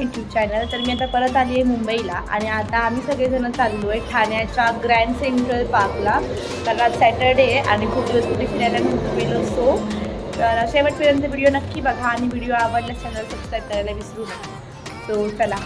YouTube channel. तर मी आता परत आली आहे मुंबईला आणि आता आम्ही सगळेजण चाललो आहे ठाण्याच्या ग्रँड सेंट्रल पार्कला. कारण आज सॅटर्डे आहे आणि खूप दिवस कुठे फिरायला नव्हतं गेलो. सो तर शेवटपर्यंत व्हिडिओ नक्की बघा आणि व्हिडिओ आवडल्यास चॅनल सबस्क्राईब करायला विसरू नका. सो चला.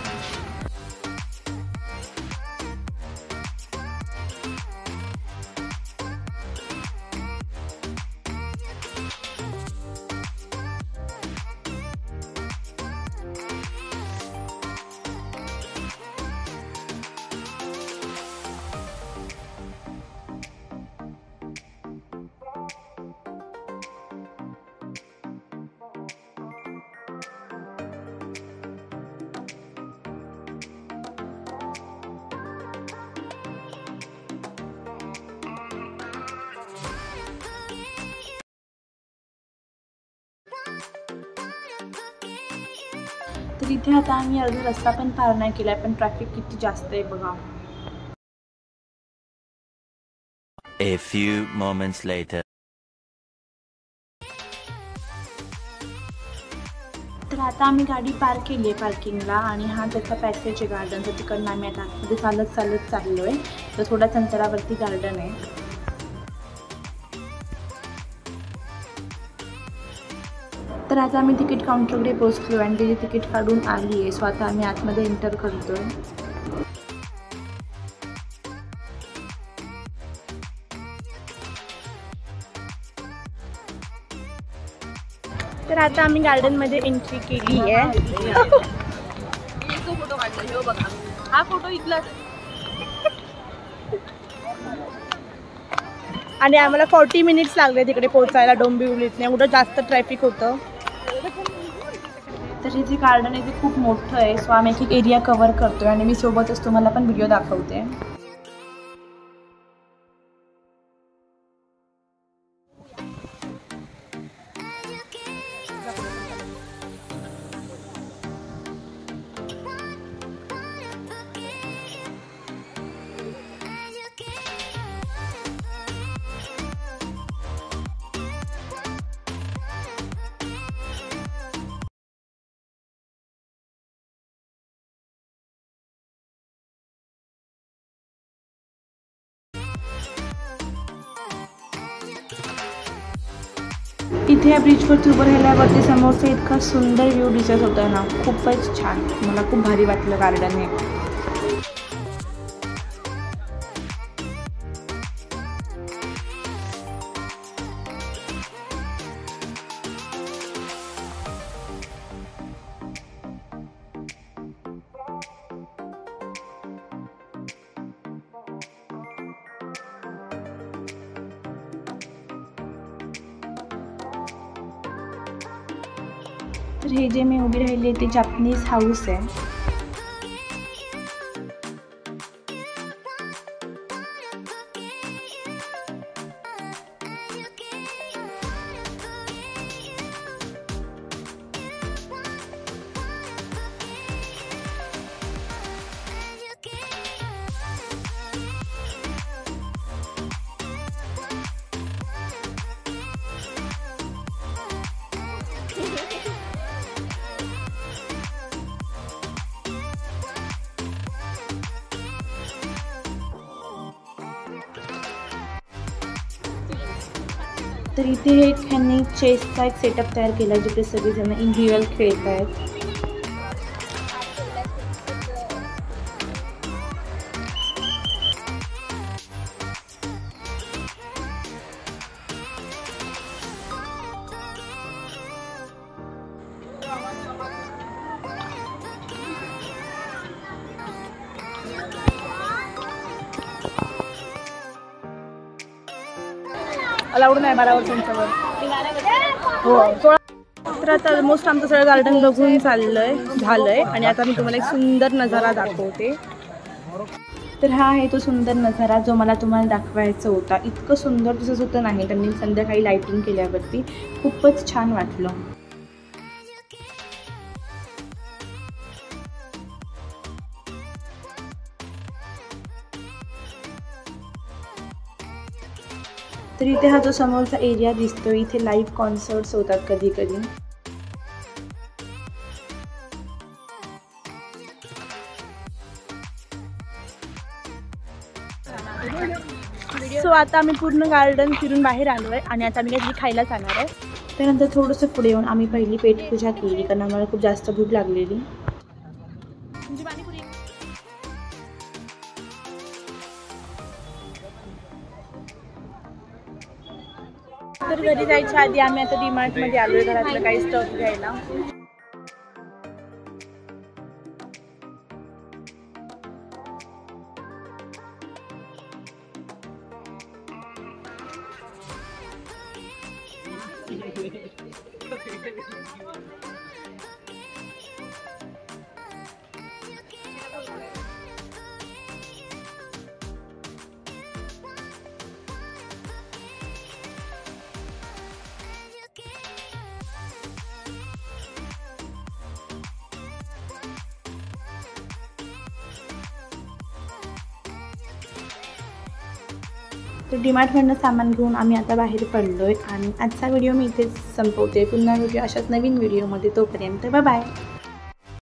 तर इथे आता आम्ही अर्धा रस्ता पण पार नाही केला पण ट्रॅफिक किती जास्त आहे बघा. A few moments later. तर आता आम्ही गाडी पार्क केली आहे पार्किंगला आणि हा त्याचा पॅसेज आहे गार्डनचा. तिकडनं आम्ही आता आतमध्ये चालत चाललो आहे. तर थोड्या अंतरावरती गार्डन आहे. तर आता आम्ही तिकीट काउंटरकडे पोहोचलो आणि त्याची तिकीट काढून आली आहे. सो आता आम्ही आतमध्ये एंटर करतोय. तर आता आम्ही गार्डनमध्ये एंट्री केली आहे. फोटो काढला बघा. हा फोटो इथला आणि आम्हाला 40 मिनिट्स लागले तिकडे पोहोचायला डोंबिवलीतनं. एवढं जास्त ट्रॅफिक होतं. तर हे जे गार्डन आहे ते खूप मोठं आहे. सो आम्ही एक एरिया कव्हर करतोय आणि मी सोबतच तुम्हाला पण व्हिडिओ दाखवते. इथे या ब्रिजवरती उभं राहिल्यावरती समोरचा इतका सुंदर व्ह्यू दिसत होता ना. खूपच छान. मला खूप भारी वाटलं गार्डन हे. तर हे जे मी उभी राहिली ते जापनीज हाऊस आहे. तर इथे ह्यांनी चेसचा एक सेटअप तयार केला जिथे सगळेजण इंडिव्हिज्युअल खेळत आहेत. अलाउड नाही 12 वर्षांच्यावर. हो. तर आता ऑलमोस्ट आमचं सगळं गार्डन बघून झालंय आणि आता मी तुम्हाला एक सुंदर नजारा दाखवते. तर हा आहे तो सुंदर नजारा जो मला तुम्हाला दाखवायचा होता. इतकं सुंदर दिसत होतं नाही त्यांनी संध्याकाळी लाइटिंग केल्यावरती. खूपच छान वाटलं. तर इथे हा जो समोरचा एरिया दिसतो इथे लाईव्ह कॉन्सर्ट्स होतात कधी कधी. आता आम्ही पूर्ण गार्डन फिरून बाहेर आलो आहे आणि आता आम्ही काहीतरी खायला जाणार आहे. त्यानंतर थोडंसं पुढे येऊन आम्ही पहिली पेटपूजा केली कारण आम्हाला खूप जास्त भूक लागलेली. तर घरी जायच्या आधी आम्ही आता डीमार्ट मध्ये आलोय घरातलं काही स्टफ घ्यायला. तर डीमार्टमधनं सामान घेऊन आम्ही आता बाहेर पडलोय आणि आजचा व्हिडिओ मी इथेच संपवते. पुन्हा व्हिडिओ अशाच नवीन व्हिडिओमध्ये. तोपर्यंत बाय बाय.